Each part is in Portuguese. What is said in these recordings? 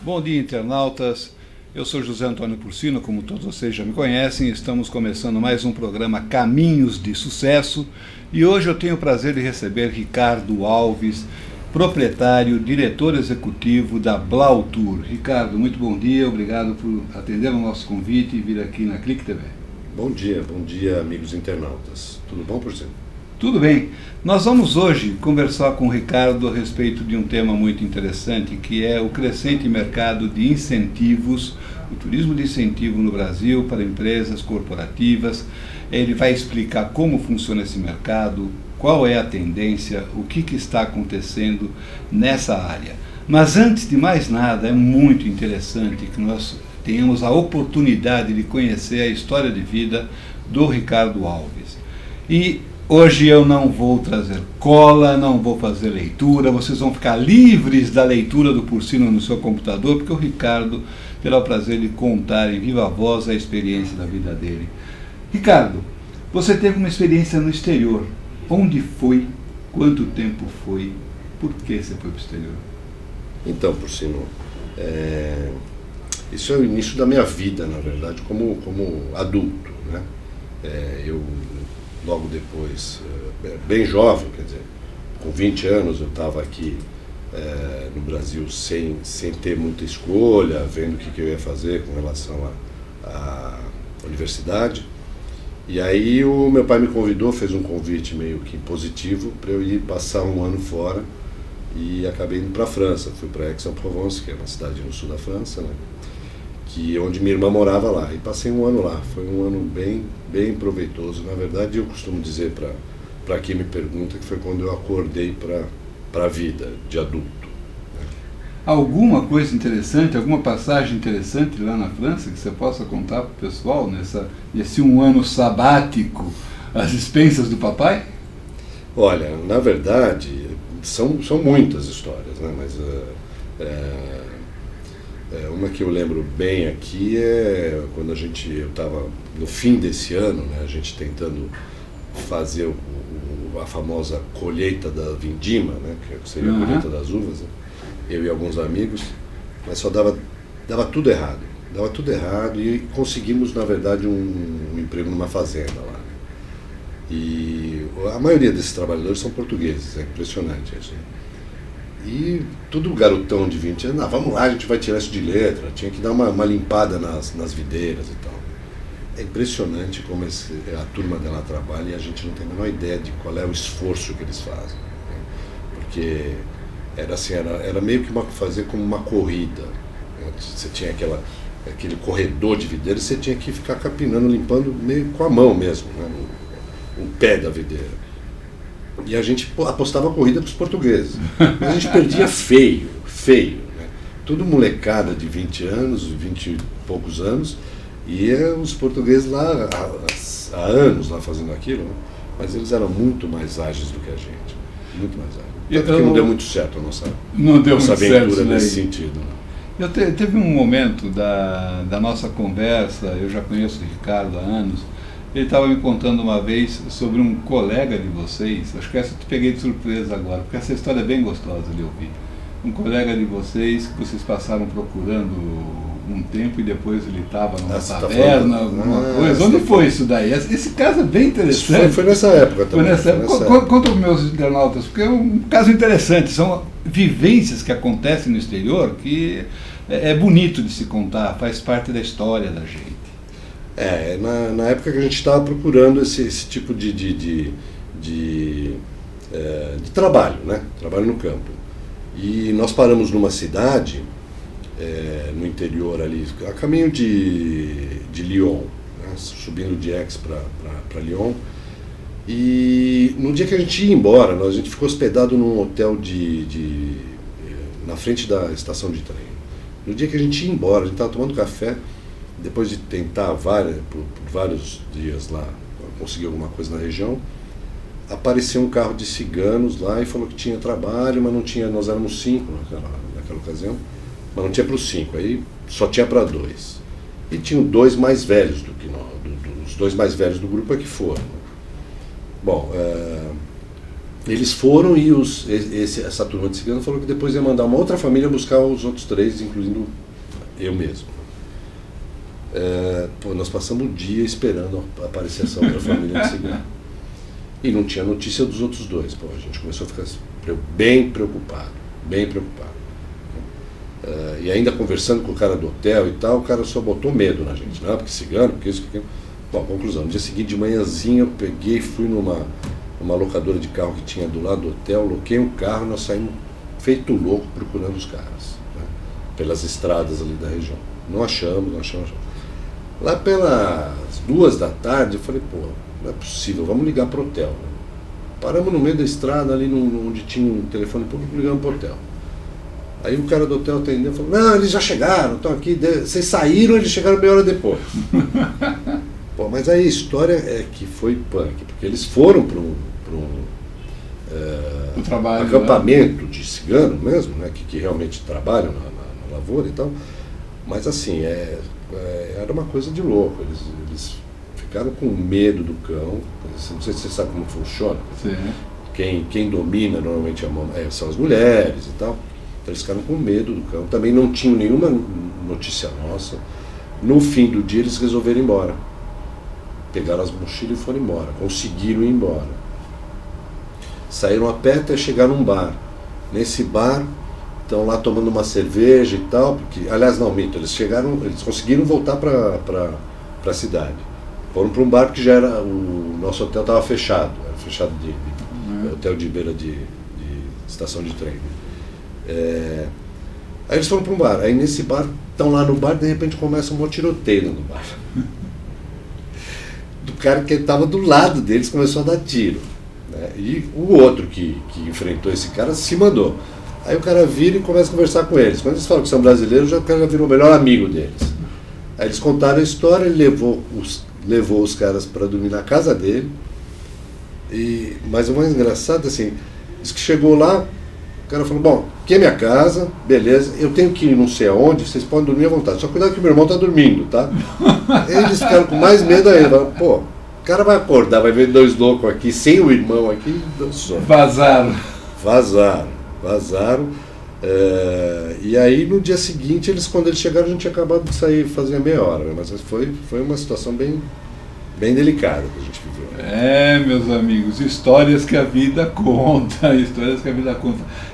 Bom dia, internautas. Eu sou José Antônio Porcino, como todos vocês já me conhecem. Estamos começando mais um programa Caminhos de Sucesso e hoje eu tenho o prazer de receber Ricardo Alves, proprietário, diretor executivo da Blau Tour. Ricardo, muito bom dia, obrigado por atender o nosso convite e vir aqui na Clique TV. Bom dia amigos internautas. Tudo bom, Porcino? Tudo bem. Nós vamos hoje conversar com o Ricardo a respeito de um tema muito interessante, que é o crescente mercado de incentivos, o turismo de incentivo no Brasil para empresas corporativas. Ele vai explicar como funciona esse mercado, qual é a tendência, o que está acontecendo nessa área. Mas antes de mais nada, é muito interessante que nós tenhamos a oportunidade de conhecer a história de vida do Ricardo Alves. E hoje eu não vou trazer cola, não vou fazer leitura, vocês vão ficar livres da leitura do Porcino no seu computador, porque o Ricardo terá o prazer de contar em viva voz a experiência da vida dele. Ricardo, você teve uma experiência no exterior. Onde foi? Quanto tempo foi? Por que você foi para o exterior? Então, Porcino, isso é o início da minha vida, na verdade, como adulto, né? Eu logo depois, bem jovem, quer dizer, com 20 anos eu estava aqui no Brasil sem ter muita escolha, vendo o que eu ia fazer com relação à universidade. E aí o meu pai me convidou, fez um convite meio que positivo para eu ir passar um ano fora e acabei indo para a França. Fui para Aix-en-Provence, que é uma cidade no sul da França, né? Onde minha irmã morava lá, e passei um ano lá. Foi um ano bem proveitoso. Na verdade, eu costumo dizer para quem me pergunta que foi quando eu acordei para a vida de adulto. Né? Alguma coisa interessante, alguma passagem interessante lá na França que você possa contar para o pessoal nesse um ano sabático às expensas do papai? Olha, na verdade, são muitas histórias, né? Mas uma que eu lembro bem aqui é quando eu estava no fim desse ano, né, a gente tentando fazer a famosa colheita da vindima, né, que seria a colheita das uvas, né, eu e alguns amigos, mas só dava tudo errado. Dava tudo errado e conseguimos, na verdade, um emprego numa fazenda lá. E a maioria desses trabalhadores são portugueses, é impressionante isso. E tudo garotão de 20 anos, vamos lá, a gente vai tirar isso de letra, tinha que dar uma limpada nas videiras e tal. É impressionante como a turma dela trabalha e a gente não tem a menor ideia de qual é o esforço que eles fazem. Né? Porque era meio que fazer como uma corrida. Né? Você tinha aquele corredor de videiras, você tinha que ficar capinando, limpando meio com a mão mesmo, né? o pé da videira. E a gente apostava a corrida para os portugueses. Mas a gente perdia feio. Né? Tudo molecada de 20 anos, 20 e poucos anos, e os portugueses lá há anos lá fazendo aquilo, né? Mas eles eram muito mais ágeis do que a gente. Muito mais ágeis. Tanto que não deu muito certo a nossa aventura nesse sentido. Né? Teve um momento da nossa conversa, eu já conheço o Ricardo há anos. Ele estava me contando uma vez sobre um colega de vocês, acho que essa eu te peguei de surpresa agora, porque essa história é bem gostosa de ouvir. Um colega de vocês que vocês passaram procurando um tempo e depois ele estava numa taverna, alguma coisa. Onde foi isso daí? Esse caso é bem interessante. Foi nessa época também. Conta para os meus internautas, porque é um caso interessante, são vivências que acontecem no exterior que é bonito de se contar, faz parte da história da gente. Na época que a gente estava procurando esse tipo de trabalho, né? Trabalho no campo. E nós paramos numa cidade, no interior ali, a caminho de Lyon, né? Subindo de Aix para Lyon. E no dia que a gente ia embora, a gente ficou hospedado num hotel na frente da estação de trem. No dia que a gente ia embora, a gente estava tomando café, depois de tentar por vários dias lá conseguir alguma coisa na região, apareceu um carro de ciganos lá e falou que tinha trabalho, mas não tinha, nós éramos 5 naquela ocasião, mas não tinha para os 5, aí só tinha para 2. E tinham 2 mais velhos do que nós, os 2 mais velhos do grupo é que foram. Bom, Eles foram e essa turma de cigano falou que depois ia mandar uma outra família buscar os outros 3, incluindo eu mesmo. Nós passamos o dia esperando aparecer essa outra família de cigano. E não tinha notícia dos outros 2. Pô, a gente começou a ficar bem preocupado, bem preocupado. E ainda conversando com o cara do hotel e tal, o cara só botou medo na gente. Não, porque cigano, porque isso, porque aquilo. Bom, conclusão, no dia seguinte de manhãzinha eu peguei e fui numa locadora de carro que tinha do lado do hotel, loquei um carro e nós saímos feito louco procurando os caras, né, pelas estradas ali da região. Não achamos. Lá pelas 2 da tarde eu falei, pô, não é possível, vamos ligar pro hotel. Né? Paramos no meio da estrada ali onde tinha um telefone público, ligamos pro hotel. Aí o cara do hotel atendeu e falou, não, eles já chegaram, estão aqui, vocês saíram, eles chegaram meia hora depois. Pô, mas aí a história é que foi punk, porque eles foram para um acampamento, né, de cigano mesmo, né, que realmente trabalham na lavoura e tal, mas assim, era uma coisa de louco, eles ficaram com medo do cão, não sei se você sabe como funciona. Sim. Quem domina normalmente são as mulheres e tal, então eles ficaram com medo do cão, também não tinham nenhuma notícia nossa. No fim do dia eles resolveram ir embora. Pegaram as mochilas e foram embora. Conseguiram ir embora. Saíram a pé até chegar num bar. Nesse bar, estão lá tomando uma cerveja e tal. Porque, aliás, não, mito. Eles conseguiram voltar para a cidade. Foram para um bar porque já era. O nosso hotel estava fechado. Era fechado hotel de beira de estação de trem. Aí eles foram para um bar. Aí nesse bar, estão lá no bar, de repente começa um tiroteio no bar. Do cara que estava do lado deles começou a dar tiro, né? E o outro que enfrentou esse cara se mandou. Aí o cara vira e começa a conversar com eles. Quando eles falam que são brasileiros, o cara já virou o melhor amigo deles. Aí eles contaram a história, ele levou os caras para dormir na casa dele. Mas o mais engraçado, assim, diz que chegou lá, o cara falou, bom, aqui é minha casa, beleza, eu tenho que ir não sei aonde, vocês podem dormir à vontade, só cuidado que meu irmão está dormindo, tá? Eles ficaram com mais medo ainda, falaram, pô, o cara vai acordar, vai ver 2 loucos aqui, sem o irmão aqui, só. Vazaram. E aí no dia seguinte, quando eles chegaram, a gente tinha acabado de sair, fazia meia hora, né? Mas foi uma situação bem delicada que a gente viveu. Meus amigos, histórias que a vida conta,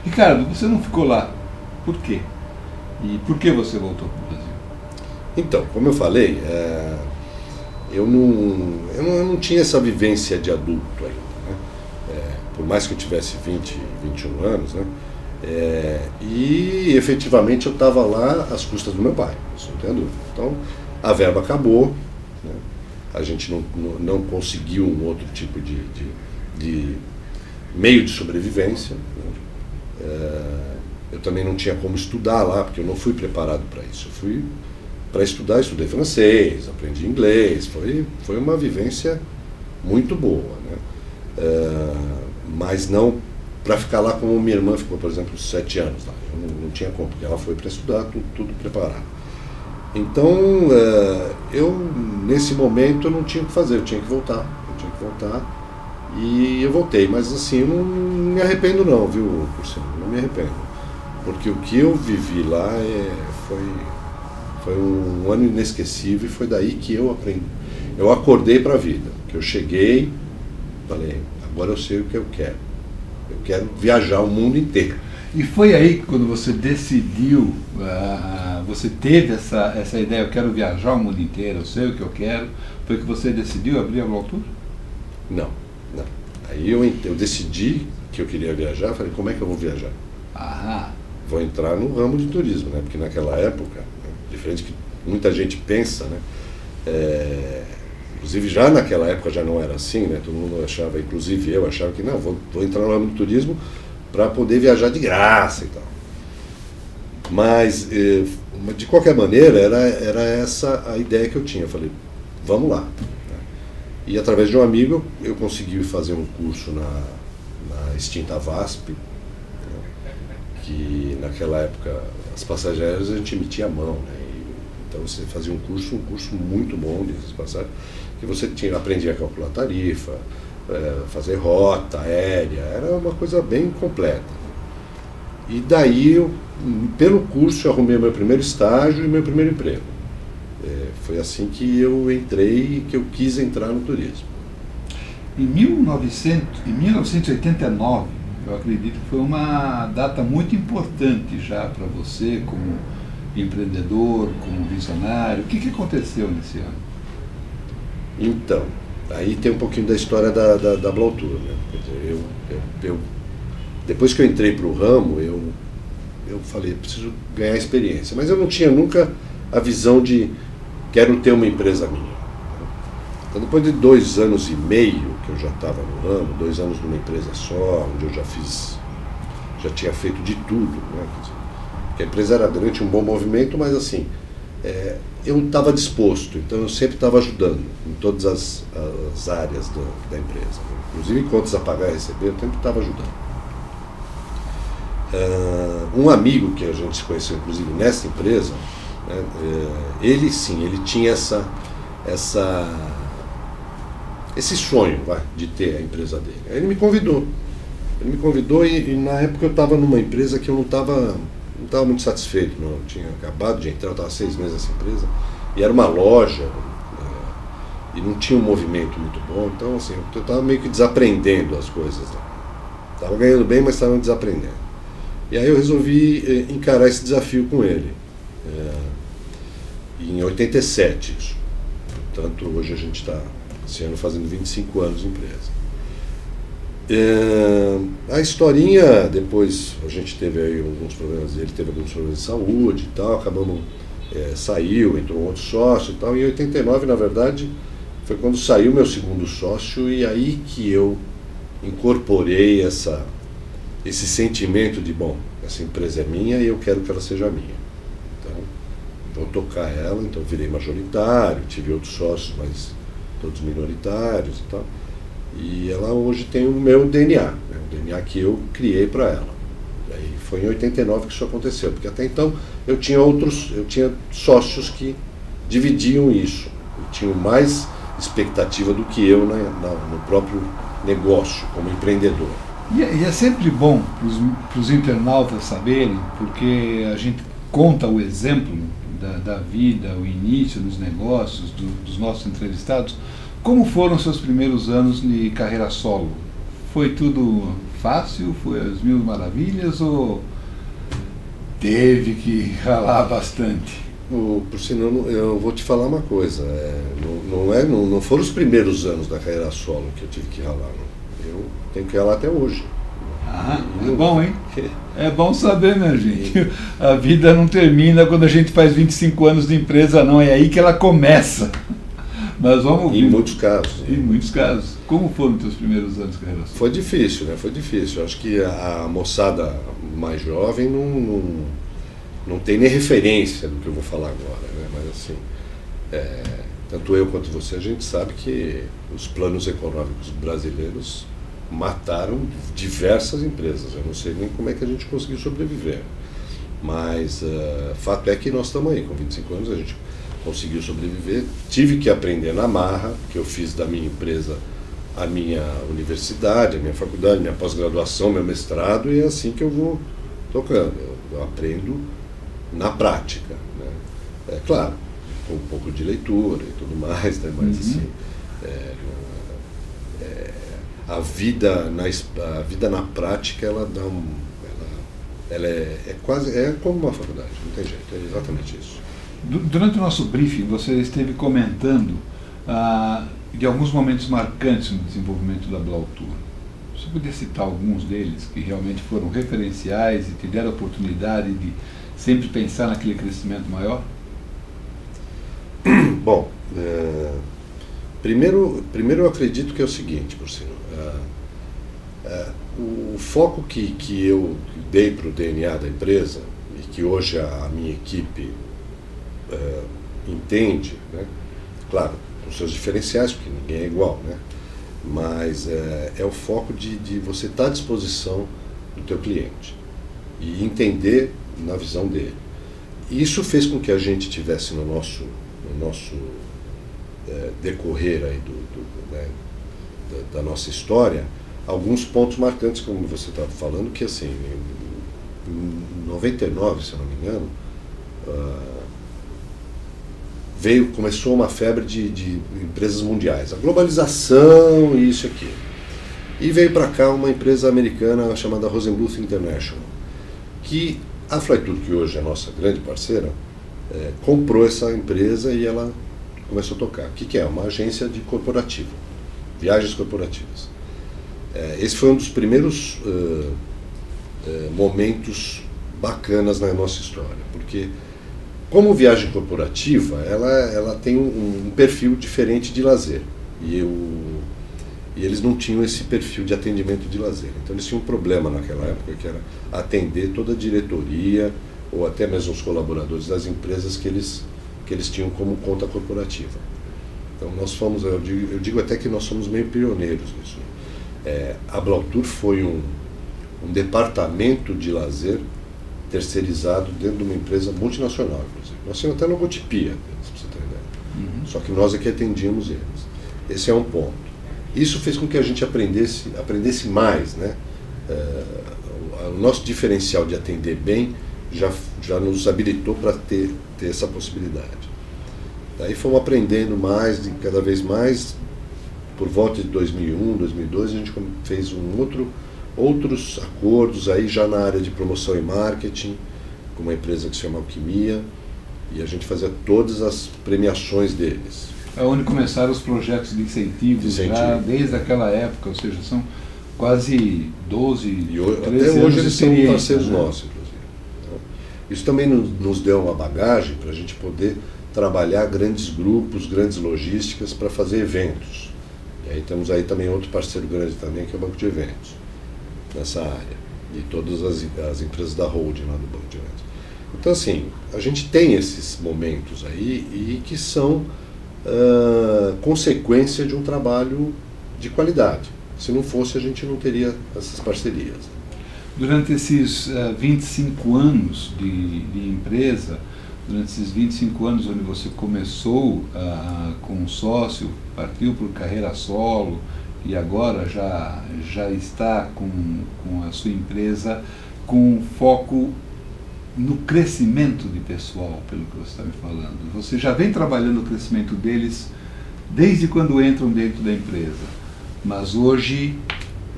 Ricardo, você não ficou lá, por quê? E por que você voltou para o Brasil? Então, como eu falei, eu não tinha essa vivência de adulto ainda, né? Por mais que eu tivesse 20, 21 anos, né? E efetivamente eu estava lá às custas do meu pai, isso não tem dúvida. Então a verba acabou, né? A gente não conseguiu um outro tipo de meio de sobrevivência, né? Eu também não tinha como estudar lá, porque eu não fui preparado para isso. Eu fui para estudar, estudei francês, aprendi inglês, foi uma vivência muito boa, né? Mas não para ficar lá como minha irmã ficou, por exemplo, 7 anos lá. Eu não tinha como, porque ela foi para estudar, tudo preparado. Então, nesse momento, eu não tinha o que fazer, eu tinha que voltar. E eu voltei, mas assim, eu não me arrependo não, viu, Curciano? Não me arrependo. Porque o que eu vivi lá foi um ano inesquecível e foi daí que eu aprendi. Eu acordei para a vida, que eu cheguei, falei, agora eu sei o que eu quero. Eu quero viajar o mundo inteiro. E foi aí que quando você decidiu, você teve essa ideia, eu quero viajar o mundo inteiro, eu sei o que eu quero, foi que você decidiu abrir a Global? Não. Aí eu decidi que eu queria viajar, falei, como é que eu vou viajar? Vou entrar no ramo de turismo, né? Porque naquela época, né, diferente que muita gente pensa, né? Inclusive já naquela época já não era assim, né? Todo mundo achava, inclusive eu achava que não, vou entrar no ramo de turismo para poder viajar de graça e tal. Mas, de qualquer maneira, era essa a ideia que eu tinha. Eu falei, vamos lá. E através de um amigo, eu consegui fazer um curso na extinta VASP, né, que naquela época as passagens aéreas a gente emitia à mão, né? Então você fazia um curso muito bom dessas passagens, que você aprendia a calcular tarifa, fazer rota aérea, era uma coisa bem completa. E daí, pelo curso, eu arrumei meu primeiro estágio e meu primeiro emprego. Foi assim que eu entrei, que eu quis entrar no turismo. Em 1989, eu acredito que foi uma data muito importante já para você, como empreendedor, como visionário. O que aconteceu nesse ano? Então, aí tem um pouquinho da história da Blautour, né? Quer dizer, depois que eu entrei para o ramo, eu falei, preciso ganhar experiência. Mas eu não tinha nunca a visão de quero ter uma empresa minha. Então, depois de 2 anos e meio que eu já estava no ramo, 2 anos numa empresa só, onde eu já tinha feito de tudo, né? Quer dizer, porque a empresa era grande, tinha um bom movimento, mas assim, eu estava disposto, então eu sempre estava ajudando em todas as áreas da empresa. Inclusive contas a pagar e receber, eu sempre estava ajudando. Um amigo que a gente se conheceu, inclusive, nessa empresa, né, ele tinha esse sonho de ter a empresa dele. Aí ele me convidou. E na época eu estava numa empresa que eu não estava muito satisfeito. Não. Eu tinha acabado de entrar, eu estava 6 meses nessa empresa, e era uma loja, e não tinha um movimento muito bom. Então, assim, eu estava meio que desaprendendo as coisas lá. Estava ganhando bem, mas estava desaprendendo. E aí eu resolvi encarar esse desafio com ele. Em 87, isso. Portanto, hoje a gente está, esse ano, fazendo 25 anos de empresa. A historinha, depois a gente teve aí alguns problemas, ele teve alguns problemas de saúde e tal, acabamos, saiu, entrou um outro sócio e tal. Em 89, na verdade, foi quando saiu meu segundo sócio, e aí que eu incorporei esse sentimento de, bom, essa empresa é minha e eu quero que ela seja minha. Então, vou tocar ela, então virei majoritário, tive outros sócios, mas todos minoritários e tal. E ela hoje tem o meu DNA, né, o DNA que eu criei para ela. E aí foi em 89 que isso aconteceu, porque até então eu tinha sócios que dividiam isso, tinham mais expectativa do que eu no próprio negócio, como empreendedor. E é sempre bom para os internautas saberem, porque a gente conta o exemplo da vida, o início dos negócios, dos nossos entrevistados. Como foram seus primeiros anos de carreira solo? Foi tudo fácil? Foi as mil maravilhas? Ou teve que ralar bastante? Por sinal, eu vou te falar uma coisa. Não foram os primeiros anos da carreira solo que eu tive que ralar. Não. Eu tenho que ralar até hoje. É bom, hein? É bom saber, né, gente? A vida não termina quando a gente faz 25 anos de empresa, não. É aí que ela começa. Mas vamos ouvir. Em muitos casos. Em muitos casos. Como foram os teus primeiros anos de carreira solo? Foi difícil, né? Foi difícil. Acho que a moçada mais jovem não tem nem referência do que eu vou falar agora, né? Mas assim, tanto eu quanto você, a gente sabe que os planos econômicos brasileiros mataram diversas empresas. Eu não sei nem como é que a gente conseguiu sobreviver. Mas fato é que nós estamos aí, com 25 anos a gente conseguiu sobreviver. Tive que aprender na marra, que eu fiz da minha empresa a minha universidade, a minha faculdade, minha pós-graduação, meu mestrado, e é assim que eu vou tocando. Eu aprendo na prática, né? É claro, com um pouco de leitura e tudo mais, né? Mas assim, a vida na prática, ela dá ela é quase como uma faculdade, não tem jeito, é exatamente isso. Durante o nosso briefing, você esteve comentando de alguns momentos marcantes no desenvolvimento da Blautour. Você podia citar alguns deles que realmente foram referenciais e te deram a oportunidade de sempre pensar naquele crescimento maior? Bom, primeiro eu acredito que é o seguinte, Porcino. O foco que eu dei para o DNA da empresa, e que hoje a minha equipe entende, né? Claro, com seus diferenciais, porque ninguém é igual, né? Mas é o foco de você estar à disposição do teu cliente e entender na visão dele. E isso fez com que a gente tivesse no nosso decorrer aí da nossa história, alguns pontos marcantes, como você estava falando, que assim, em 99, se eu não me engano, começou uma febre de empresas mundiais, a globalização e isso aqui. E veio para cá uma empresa americana chamada Rosenbluth International, que a Flytour, que hoje é a nossa grande parceira, comprou essa empresa e ela começou a tocar. O que é? Uma agência de corporativa, viagens corporativas. Esse foi um dos primeiros momentos bacanas na nossa história, porque como viagem corporativa, ela tem um perfil diferente de lazer. E eles não tinham esse perfil de atendimento de lazer. Então eles tinham um problema naquela época, que era atender toda a diretoria ou até mesmo os colaboradores das empresas que eles tinham como conta corporativa. Então nós fomos, eu digo até que nós somos meio pioneiros nisso. A Blautour foi um departamento de lazer terceirizado dentro de uma empresa multinacional, inclusive. Nós tínhamos até logotipia, se você tem ideia. Só que nós é que atendíamos eles. Esse é um ponto. Isso fez com que a gente aprendesse mais, né? O nosso diferencial de atender bem já nos habilitou para ter essa possibilidade. Daí fomos aprendendo mais, cada vez mais. Por volta de 2001, 2002, a gente fez outros acordos aí já na área de promoção e marketing, com uma empresa que se chama Alquimia, e a gente fazia todas as premiações deles. É onde começaram os projetos de incentivos, já desde aquela época, ou seja, são quase 12, 13 até hoje eles são parceiros, né? nossos, inclusive. Então, isso também nos deu uma bagagem para a gente poder trabalhar grandes grupos, grandes logísticas para fazer eventos. E aí temos aí também outro parceiro grande também, que é o Banco de Eventos, nessa área. E todas as empresas da holding lá do Banco de Eventos. Então, assim, a gente tem esses momentos aí e que são consequência de um trabalho de qualidade. Se não fosse, a gente não teria essas parcerias. Durante esses 25 anos de empresa, durante esses 25 anos onde você começou com um sócio, partiu por carreira solo e agora já está com a sua empresa com foco no crescimento de pessoal, pelo que você está me falando. Você já vem trabalhando o crescimento deles desde quando entram dentro da empresa, mas hoje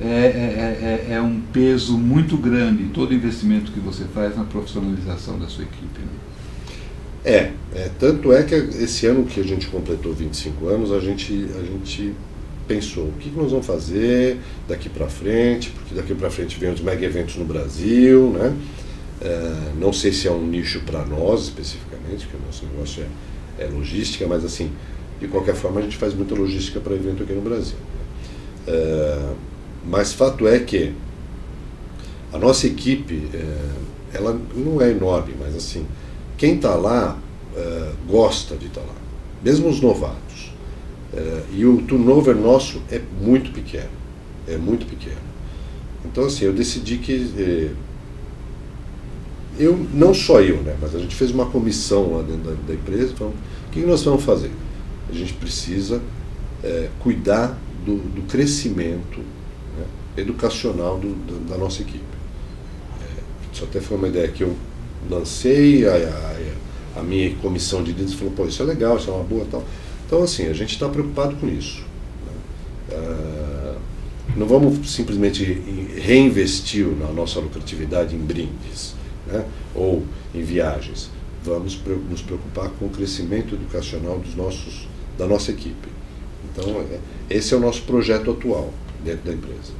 é um peso muito grande todo o investimento que você faz na profissionalização da sua equipe, né? Tanto é que esse ano que a gente completou 25 anos, a gente pensou, o que nós vamos fazer daqui para frente, porque daqui para frente vem os mega eventos no Brasil, né? Não sei se é um nicho para nós especificamente, porque o nosso negócio é logística, mas assim, de qualquer forma a gente faz muita logística para evento aqui no Brasil. Mas fato é que a nossa equipe, ela não é enorme, mas assim, quem está lá gosta de estar lá, mesmo os novatos. E o turnover nosso é muito pequeno, Então assim, eu decidi que não só eu, né, mas a gente fez uma comissão lá dentro da empresa, falando, o que nós vamos fazer? A gente precisa cuidar do crescimento, né, educacional da nossa equipe. Isso até foi uma ideia que eu lancei, a minha comissão de líderes falou, pô, isso é legal, isso é uma boa tal. Então assim, a gente está preocupado com isso, né? Não vamos simplesmente reinvestir na nossa lucratividade em brindes, né, ou em viagens. Vamos nos preocupar com o crescimento educacional da nossa equipe. Então, esse é o nosso projeto atual dentro da empresa.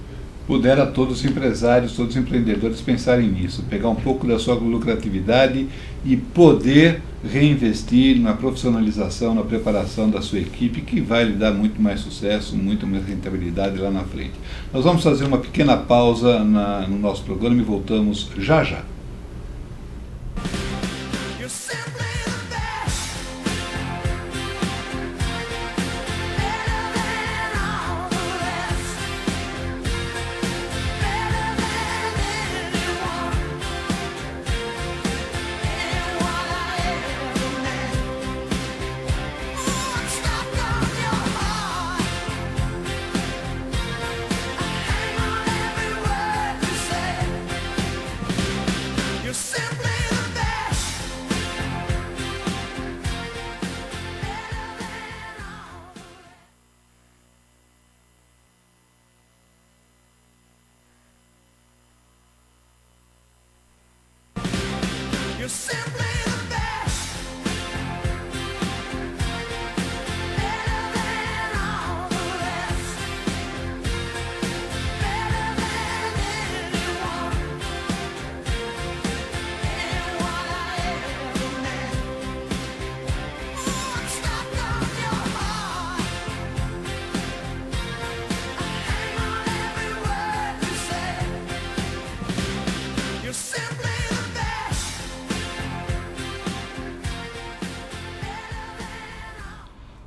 Pudera todos os empresários, todos os empreendedores pensarem nisso, pegar um pouco da sua lucratividade e poder reinvestir na profissionalização, na preparação da sua equipe, que vai lhe dar muito mais sucesso, muito mais rentabilidade lá na frente. Nós vamos fazer uma pequena pausa no nosso programa e voltamos já já.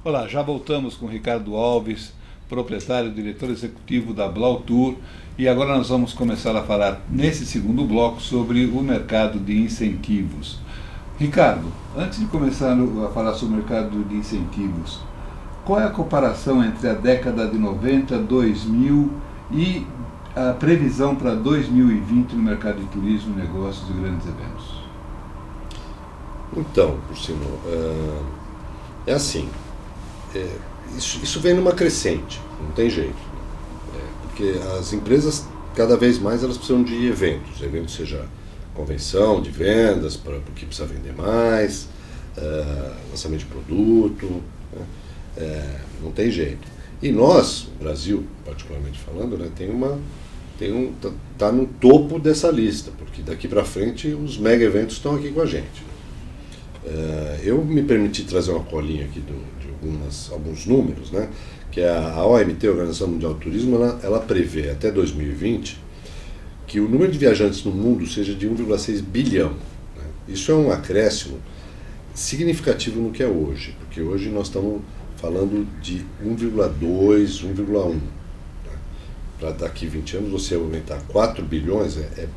Olá, já voltamos com o Ricardo Alves, proprietário e diretor executivo da Blau Tour, e agora nós vamos começar a falar, nesse segundo bloco, sobre o mercado de incentivos. Ricardo, antes de começar a falar sobre o mercado de incentivos, qual é a comparação entre a década de 90, 2000 e a previsão para 2020 no mercado de turismo, negócios e grandes eventos? Então, Porcino, é assim, isso vem numa crescente, não tem jeito, porque as empresas, cada vez mais, elas precisam de eventos seja convenção, de vendas, porque precisa vender mais, lançamento de produto, não tem jeito. E nós, o Brasil, particularmente falando, né, tá no topo dessa lista, porque daqui para frente os mega eventos estão aqui com a gente. Eu me permiti trazer uma colinha aqui de alguns números, né, que a OMT, a Organização Mundial do Turismo, ela prevê até 2020 que o número de viajantes no mundo seja de 1,6 bilhão. Né. Isso é um acréscimo significativo no que é hoje, porque hoje nós estamos falando de 1,2, 1,1. Né. Para daqui 20 anos você aumentar 4 bilhões é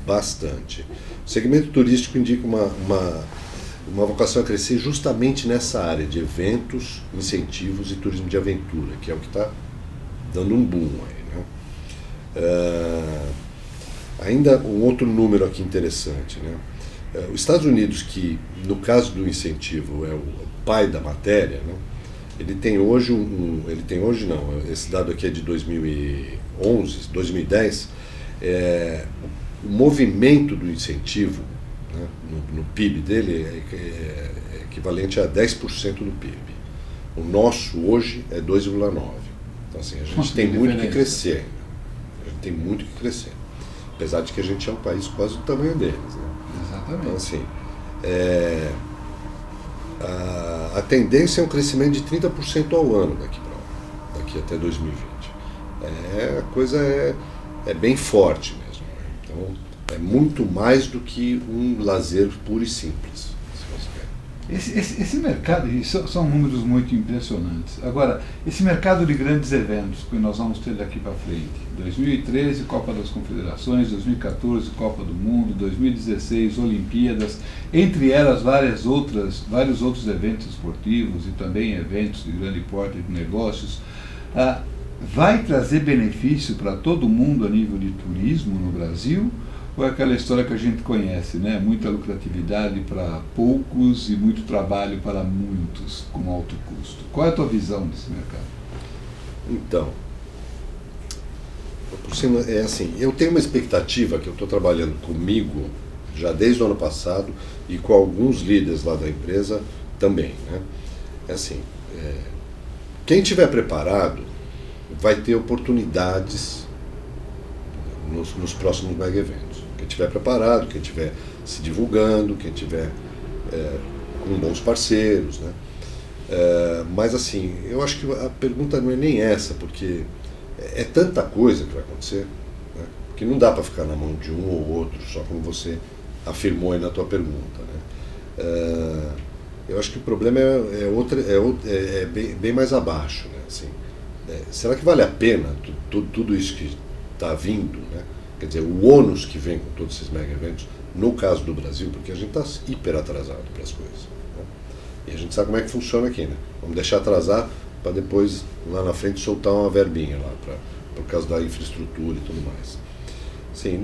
bastante. O segmento turístico indica uma vocação a crescer justamente nessa área de eventos, incentivos e turismo de aventura, que é o que está dando um boom aí, né? Ainda um outro número aqui interessante, né? Os Estados Unidos, que no caso do incentivo é o pai da matéria, né? Ele tem hoje esse dado aqui é de 2011, 2010, o movimento do incentivo, né, no PIB dele é equivalente a 10% do PIB. O nosso hoje é 2,9%. Então assim, a gente tem muito que crescer ainda. A gente tem muito que crescer. Apesar de que a gente é um país quase do tamanho deles. Né? Exatamente. Então assim, a tendência é um crescimento de 30% ao ano daqui até 2020. A coisa é bem forte mesmo. Né? Então, é muito mais do que um lazer puro e simples. Esse mercado, são números muito impressionantes. Agora, esse mercado de grandes eventos que nós vamos ter daqui para frente, 2013, Copa das Confederações, 2014, Copa do Mundo, 2016, Olimpíadas, entre elas vários outros eventos esportivos e também eventos de grande porte de negócios, vai trazer benefício para todo mundo a nível de turismo no Brasil? Ou é aquela história que a gente conhece, né? Muita lucratividade para poucos e muito trabalho para muitos, com alto custo. Qual é a tua visão desse mercado? Então, por cima, é assim, eu tenho uma expectativa que eu estou trabalhando comigo já desde o ano passado e com alguns líderes lá da empresa também, né? É assim, quem estiver preparado vai ter oportunidades nos próximos mega eventos. Quem estiver preparado, quem estiver se divulgando, quem estiver com bons parceiros, né? Mas assim, eu acho que a pergunta não é nem essa, porque é tanta coisa que vai acontecer, né, que não dá para ficar na mão de um ou outro, só como você afirmou aí na tua pergunta, né? Eu acho que o problema é bem mais abaixo, né? Assim, será que vale a pena tudo isso que está vindo, né? Quer dizer, o ônus que vem com todos esses mega eventos, no caso do Brasil, porque a gente está hiper atrasado para as coisas, né? E a gente sabe como é que funciona aqui, né? Vamos deixar atrasar para depois, lá na frente, soltar uma verbinha lá, por causa da infraestrutura e tudo mais. Assim,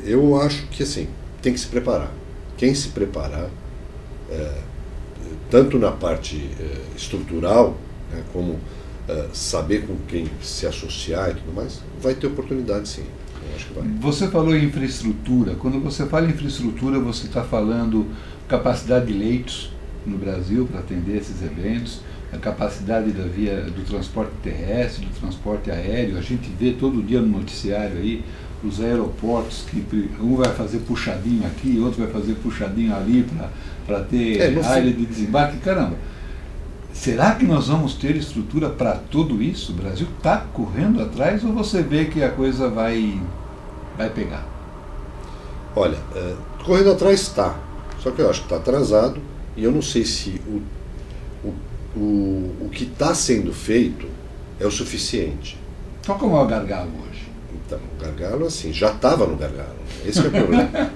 eu acho que assim, tem que se preparar. Quem se preparar, tanto na parte estrutural, né, como saber com quem se associar e tudo mais, vai ter oportunidade sim. Eu acho que vai. Você falou em infraestrutura. Quando você fala em infraestrutura, você está falando capacidade de leitos no Brasil para atender esses eventos, a capacidade do transporte terrestre, do transporte aéreo. A gente vê todo dia no noticiário aí os aeroportos que um vai fazer puxadinho aqui, outro vai fazer puxadinho ali para ter área de desembarque. Caramba, será que nós vamos ter estrutura para tudo isso? O Brasil está correndo atrás ou você vê que a coisa vai pegar? Olha, correndo atrás está, só que eu acho que está atrasado e eu não sei se o que está sendo feito é o suficiente. Qual que é o maior gargalo hoje? Então, o gargalo, assim, já estava no gargalo. Esse é o problema.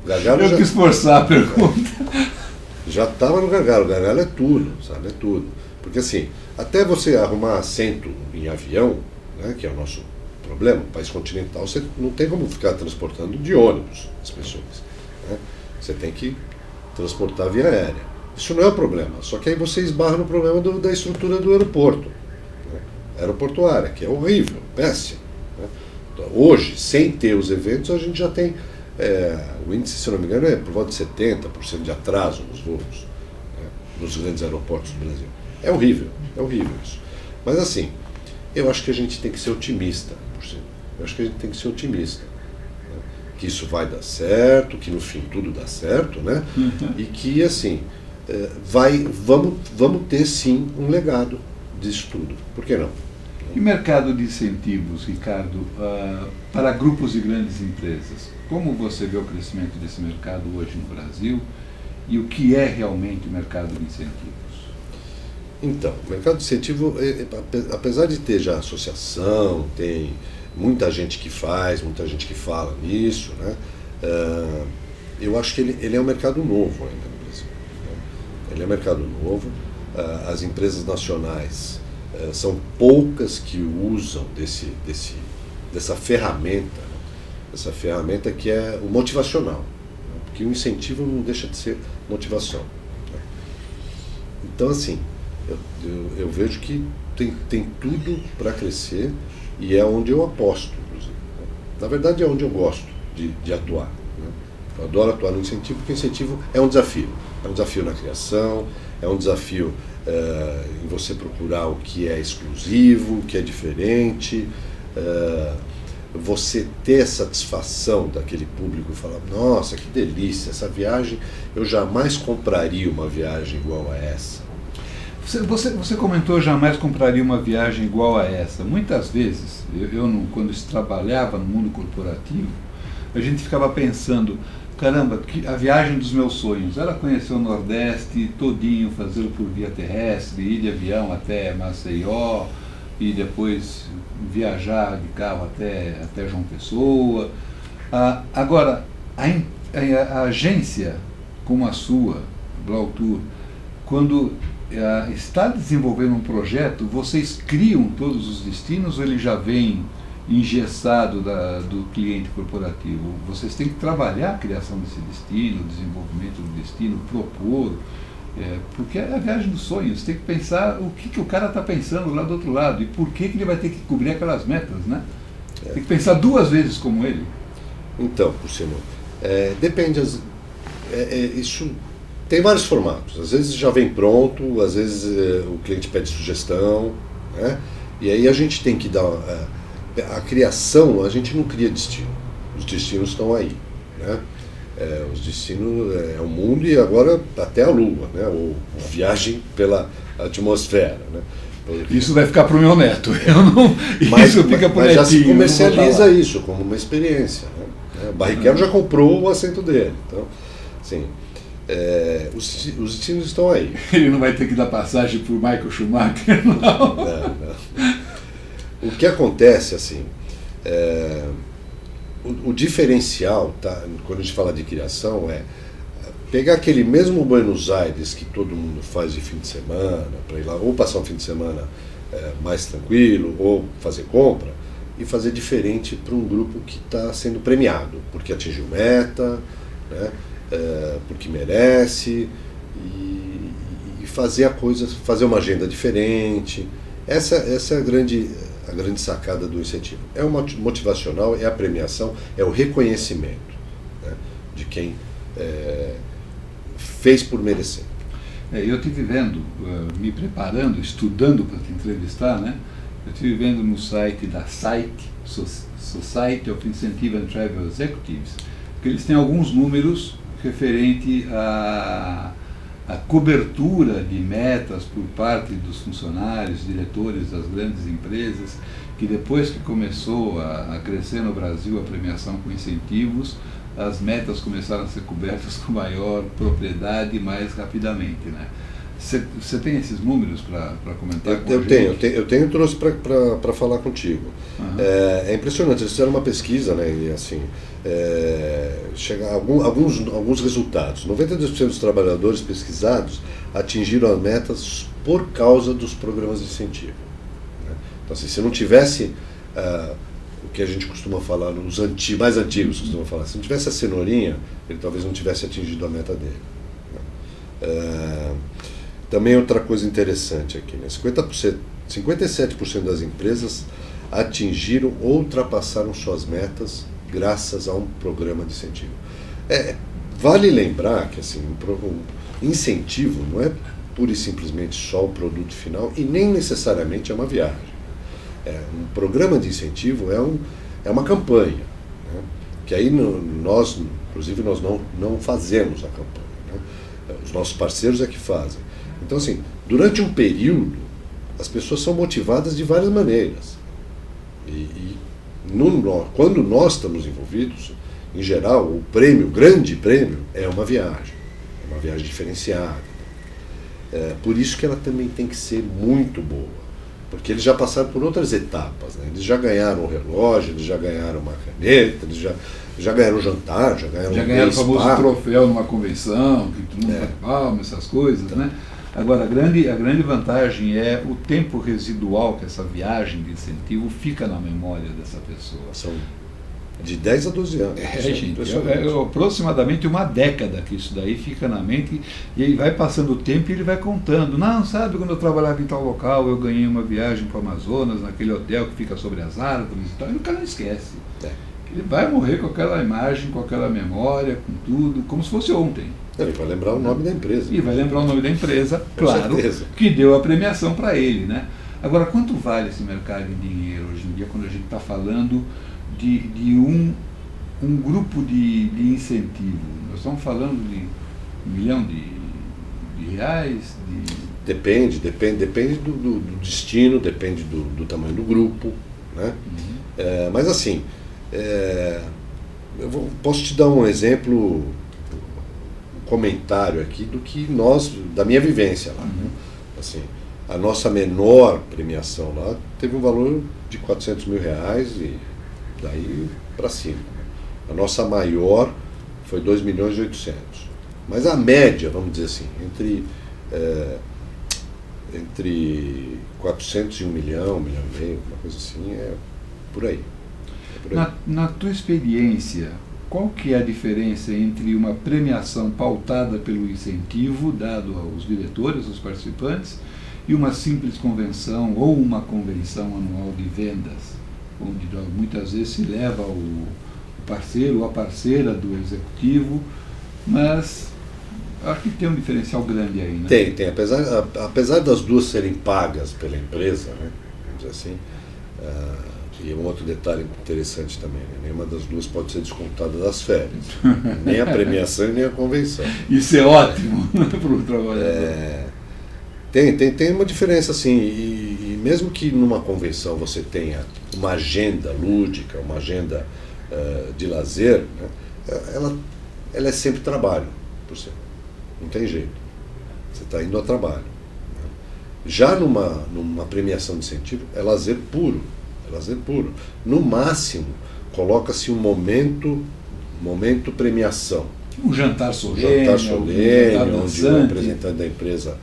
O gargalo eu quis forçar a pergunta. Já estava no gargalo. O gargalo é tudo, sabe? É tudo. Porque, assim, até você arrumar assento em avião, né, que é o nosso problema, país continental, você não tem como ficar transportando de ônibus as pessoas. Né? Você tem que transportar via aérea. Isso não é o problema. Só que aí você esbarra no problema da estrutura do aeroporto. Né? Aeroportuária, que é horrível, péssimo. Hoje, sem ter os eventos, a gente já tem, o índice, se não me engano, é por volta de 70% de atraso nos voos, né, nos grandes aeroportos do Brasil. É horrível isso. Mas assim, eu acho que a gente tem que ser otimista, eu acho que a gente tem que ser otimista, né, que isso vai dar certo, que no fim tudo dá certo, né, e que assim, vamos ter sim um legado disso tudo, por que não? E mercado de incentivos, Ricardo, para grupos e grandes empresas? Como você vê o crescimento desse mercado hoje no Brasil e o que é realmente o mercado de incentivos? Então, o mercado de incentivo, apesar de ter já associação, tem muita gente que faz, muita gente que fala nisso, né? Eu acho que ele é um mercado novo ainda no Brasil. Né? Ele é um mercado novo, as empresas nacionais são poucas que usam dessa ferramenta, né? Essa ferramenta que é o motivacional, né? Porque o incentivo não deixa de ser motivação. Né? Então, assim, eu vejo que tem tudo para crescer e é onde eu aposto, inclusive. Né? Na verdade, é onde eu gosto de atuar. Né? Eu adoro atuar no incentivo, porque o incentivo é um desafio. É um desafio na criação, é um desafio em você procurar o que é exclusivo, o que é diferente, você ter satisfação daquele público e falar, nossa, que delícia, essa viagem, eu jamais compraria uma viagem igual a essa. Você comentou jamais compraria uma viagem igual a essa. Muitas vezes, quando trabalhava no mundo corporativo, a gente ficava pensando, caramba, a viagem dos meus sonhos era conhecer o Nordeste todinho, fazê-lo por via terrestre, ir de avião até Maceió e depois viajar de carro até João Pessoa. Agora, a agência como a sua, Blau Tour, quando está desenvolvendo um projeto, vocês criam todos os destinos ou ele já vem engessado do cliente corporativo? Vocês têm que trabalhar a criação desse destino, o desenvolvimento do destino, propor, porque é a viagem dos sonhos. Tem que pensar o que o cara está pensando lá do outro lado e por que ele vai ter que cobrir aquelas metas, né? Tem que pensar duas vezes como ele. Então, Luciano, depende, isso tem vários formatos. Às vezes já vem pronto, às vezes o cliente pede sugestão, né? E aí a gente tem que dar... A criação, a gente não cria destino. Os destinos estão aí, né? Os destinos é o mundo e agora até a Lua, né? Ou viagem pela atmosfera, né? Isso vai ficar para o meu neto. Isso fica por mas já se comercializa isso como uma experiência, né? O Barrichello já comprou o assento dele. Então, assim, os destinos estão aí. Ele não vai ter que dar passagem para o Michael Schumacher, não. Não. O que acontece, assim, o diferencial, tá, quando a gente fala de criação, é pegar aquele mesmo Buenos Aires que todo mundo faz de fim de semana, para ir lá ou passar um fim de semana mais tranquilo, ou fazer compra, e fazer diferente para um grupo que está sendo premiado, porque atingiu meta, né, porque merece, e fazer a coisa, fazer uma agenda diferente. Essa é a grande a grande sacada do incentivo. É o motivacional, é a premiação, é o reconhecimento, né, de quem fez por merecer. Eu estive vendo, me preparando, estudando para te entrevistar, né? Eu estive vendo no site da Society of Incentive and Travel Executives, que eles têm alguns números referente à cobertura de metas por parte dos funcionários, diretores das grandes empresas, que depois que começou a crescer no Brasil a premiação com incentivos, as metas começaram a ser cobertas com maior propriedade e mais rapidamente, né? Você tem esses números para comentar com a gente? Eu tenho, trouxe para falar contigo. Uhum. É impressionante, eles fizeram uma pesquisa, né, e assim, chega alguns resultados. 92% dos trabalhadores pesquisados atingiram as metas por causa dos programas de incentivo, né? Então, assim, se não tivesse o que a gente costuma falar, nos mais antigos costumam falar, se não tivesse a cenourinha, ele talvez não tivesse atingido a meta dele, né? Também outra coisa interessante aqui, né? 57% das empresas atingiram ou ultrapassaram suas metas graças a um programa de incentivo. Vale lembrar que assim, um incentivo não é pura e simplesmente só o produto final e nem necessariamente é uma viagem. Um programa de incentivo é uma campanha, né? Que aí nós, inclusive, nós não fazemos a campanha, né? Os nossos parceiros é que fazem. Então, assim, durante um período, as pessoas são motivadas de várias maneiras. Quando nós estamos envolvidos, em geral, o grande prêmio é uma viagem diferenciada. Por isso que ela também tem que ser muito boa, porque eles já passaram por outras etapas, né? Eles já ganharam o relógio, eles já ganharam uma caneta, eles já ganharam o jantar, já ganharam o famoso troféu numa convenção, que todo mundo bate palma, essas coisas, né? Agora, a grande vantagem é o tempo residual que essa viagem de incentivo fica na memória dessa pessoa. São de 10 a 12 anos. Gente, aproximadamente uma década que isso daí fica na mente, e aí vai passando o tempo e ele vai contando. Não, sabe, quando eu trabalhava em tal local, eu ganhei uma viagem para o Amazonas, naquele hotel que fica sobre as árvores e tal, e o cara não esquece. Ele vai morrer com aquela imagem, com aquela memória, com tudo, como se fosse ontem. Ele vai lembrar o nome da empresa. E vai lembrar o nome da empresa, claro, que deu a premiação para ele, né? Agora, quanto vale esse mercado em dinheiro hoje em dia, quando a gente está falando de um grupo de incentivo? Nós estamos falando de R$1 milhão de reais? Depende do destino, depende do tamanho do grupo, né? Uhum. Mas assim, posso te dar um exemplo, comentário aqui da minha vivência lá. Né? Assim, a nossa menor premiação lá teve um valor de R$400 mil e daí para cima. A nossa maior foi 2.800.000. Mas a média, vamos dizer assim, entre 400 e 1 milhão, 1,5 milhão, uma coisa assim, por aí. Na tua experiência, qual que é a diferença entre uma premiação pautada pelo incentivo dado aos diretores, aos participantes, e uma simples convenção ou uma convenção anual de vendas, onde muitas vezes se leva o parceiro ou a parceira do executivo, mas acho que tem um diferencial grande aí, né? Tem. Apesar das duas serem pagas pela empresa, né, vamos dizer assim, e um outro detalhe interessante também, né? Nenhuma das duas pode ser descontada das férias. Nem a premiação nem a convenção. Isso é ótimo para o trabalhador. Tem uma diferença, assim, e mesmo que numa convenção você tenha uma agenda lúdica, uma agenda de lazer, né? ela é sempre trabalho, por ser. Não tem jeito. Você está indo a trabalho. Né? Já numa premiação de incentivo, é lazer puro. No máximo, coloca-se um momento premiação. Um jantar solene, onde o representante da empresa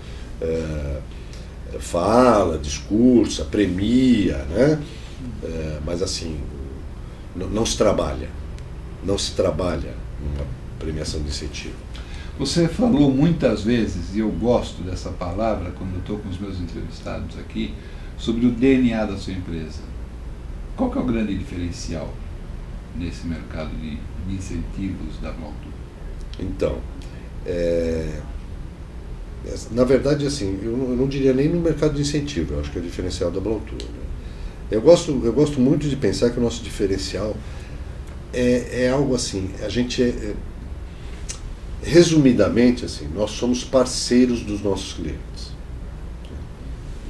fala, discursa, premia, né? Mas assim, não se trabalha numa premiação de incentivo. Você falou muitas vezes, e eu gosto dessa palavra quando eu estou com os meus entrevistados aqui, sobre o DNA da sua empresa. Qual que é o grande diferencial nesse mercado de incentivos da Blautur? Então, na verdade, assim, eu não diria nem no mercado de incentivo, eu acho que é o diferencial da Blautur, né? Eu gosto muito de pensar que o nosso diferencial é algo assim, a gente resumidamente, assim, nós somos parceiros dos nossos clientes.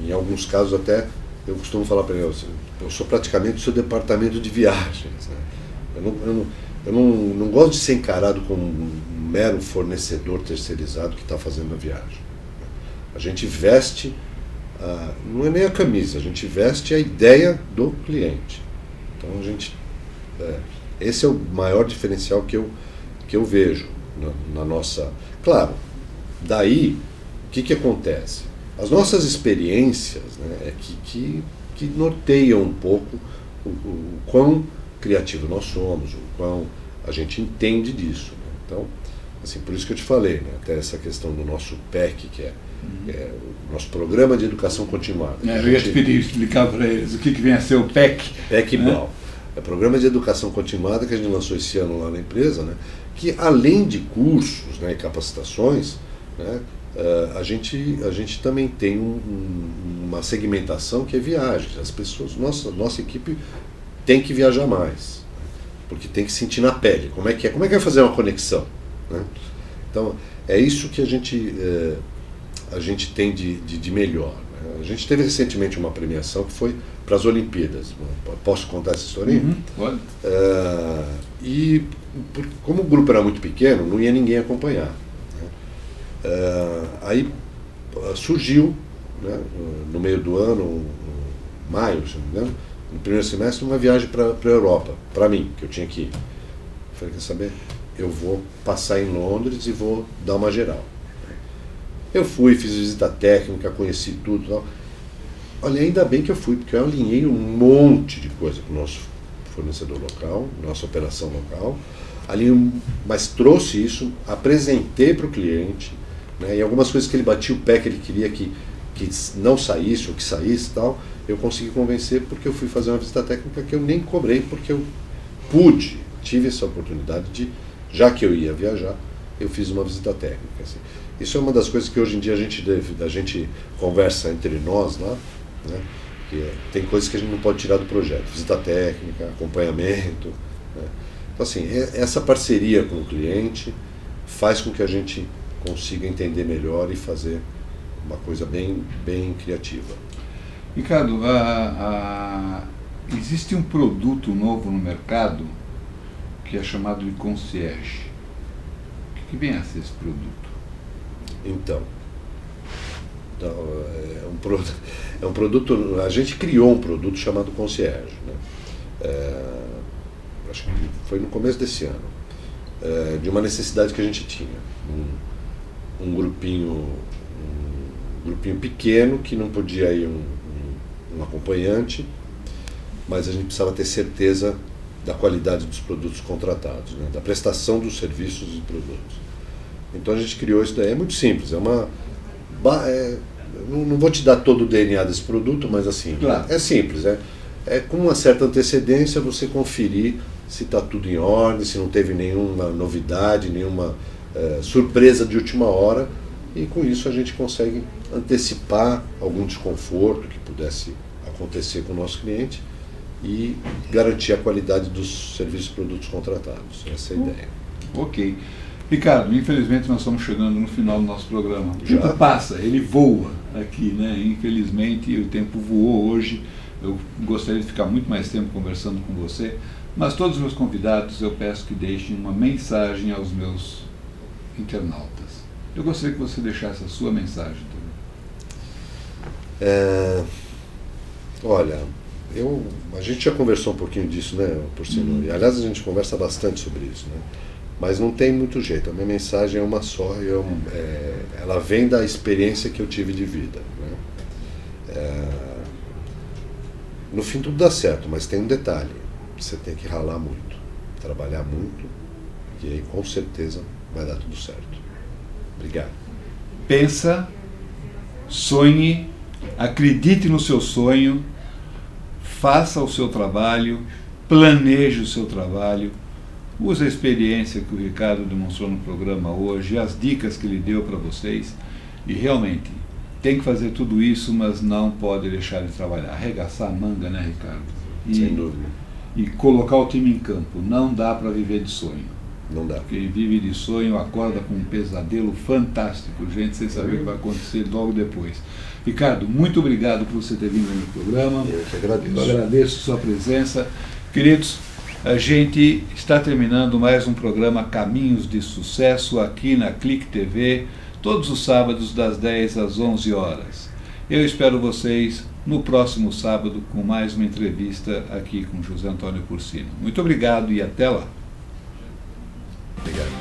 Em alguns casos até, eu costumo falar para eles, eu sou praticamente o seu departamento de viagens, né? Eu não gosto de ser encarado como um mero fornecedor terceirizado que está fazendo a viagem. A gente veste, não é nem a camisa, a gente veste a ideia do cliente. Então esse é o maior diferencial que eu vejo na nossa... Claro, daí, o que acontece? As nossas experiências, né, que norteiam um pouco o quão criativo nós somos, o quão a gente entende disso, né? Então, assim, por isso que eu te falei, né, até essa questão do nosso PEC, que é o nosso Programa de Educação Continuada. Eu ia te pedir explicar para eles o que vem a ser o PEC. PEC Blau. É o Programa de Educação Continuada que a gente lançou esse ano lá na empresa, né, que além de cursos, né, e capacitações, né, a gente também tem uma segmentação que é viagens. As pessoas, nossa equipe tem que viajar mais, porque tem que sentir na pele como é que vai fazer uma conexão, né? Então é isso que a gente tem de melhor, né? A gente teve recentemente uma premiação que foi para as Olimpíadas. Posso contar essa historinha? Pode. E como o grupo era muito pequeno, não ia ninguém acompanhar. Aí surgiu, né, no meio do ano, maio, se não me engano, no primeiro semestre, uma viagem para a Europa, para mim, que eu tinha que ir. Eu falei, quer saber? Eu vou passar em Londres e vou dar uma geral. Eu fui, fiz visita técnica, conheci tudo e tal. Olha, ainda bem que eu fui, porque eu alinhei um monte de coisa com o nosso fornecedor local, nossa operação local, mas trouxe isso, apresentei para o cliente, né, e algumas coisas que ele batia o pé, que ele queria que não saísse ou que saísse e tal, eu consegui convencer porque eu fui fazer uma visita técnica que eu nem cobrei, porque eu tive essa oportunidade de, já que eu ia viajar, eu fiz uma visita técnica. Assim. Isso é uma das coisas que hoje em dia a gente conversa entre nós lá, né, que tem coisas que a gente não pode tirar do projeto, visita técnica, acompanhamento, né. Então assim, essa parceria com o cliente faz com que a gente consiga entender melhor e fazer uma coisa bem criativa. Ricardo, existe um produto novo no mercado que é chamado de concierge. O que vem a ser esse produto? Então, é um produto, a gente criou um produto chamado concierge, né? Acho que foi no começo desse ano, de uma necessidade que a gente tinha. Um grupinho pequeno que não podia ir um acompanhante, mas a gente precisava ter certeza da qualidade dos produtos contratados, né, da prestação dos serviços e produtos. Então a gente criou isso daí, é muito simples, não vou te dar todo o DNA desse produto, mas assim, claro, é simples, é com uma certa antecedência você conferir se está tudo em ordem, se não teve nenhuma novidade, nenhuma surpresa de última hora, e com isso a gente consegue antecipar algum desconforto que pudesse acontecer com o nosso cliente e garantir a qualidade dos serviços e produtos contratados. Essa é a ideia. Ok. Ricardo, infelizmente nós estamos chegando no final do nosso programa. O tempo passa, ele voa aqui, né? Infelizmente o tempo voou hoje. Eu gostaria de ficar muito mais tempo conversando com você, mas todos os meus convidados eu peço que deixem uma mensagem aos meus internautas. Eu gostaria que você deixasse a sua mensagem também. Olha, a gente já conversou um pouquinho disso, né, Porcino? E, aliás, a gente conversa bastante sobre isso, né? Mas não tem muito jeito. A minha mensagem é uma só e ela vem da experiência que eu tive de vida, né? No fim tudo dá certo, mas tem um detalhe. Você tem que ralar muito, trabalhar muito, e aí com certeza vai dar tudo certo. Obrigado. Pensa, sonhe, acredite no seu sonho, faça o seu trabalho, planeje o seu trabalho, use a experiência que o Ricardo demonstrou no programa hoje, as dicas que ele deu para vocês, e realmente tem que fazer tudo isso, mas não pode deixar de trabalhar. Arregaçar a manga, né, Ricardo? Sem dúvida. E colocar o time em campo. Não dá para viver de sonho. Não dá. Quem vive de sonho acorda com um pesadelo fantástico, gente, sem saber o que vai acontecer logo depois. Ricardo, muito obrigado por você ter vindo no programa. Eu que agradeço. Eu agradeço sua presença. Queridos, a gente está terminando mais um programa Caminhos de Sucesso aqui na Clique TV, todos os sábados das 10 às 11 horas. Eu espero vocês no próximo sábado com mais uma entrevista aqui com José Antônio Cursino. Muito obrigado e até lá. Obrigado.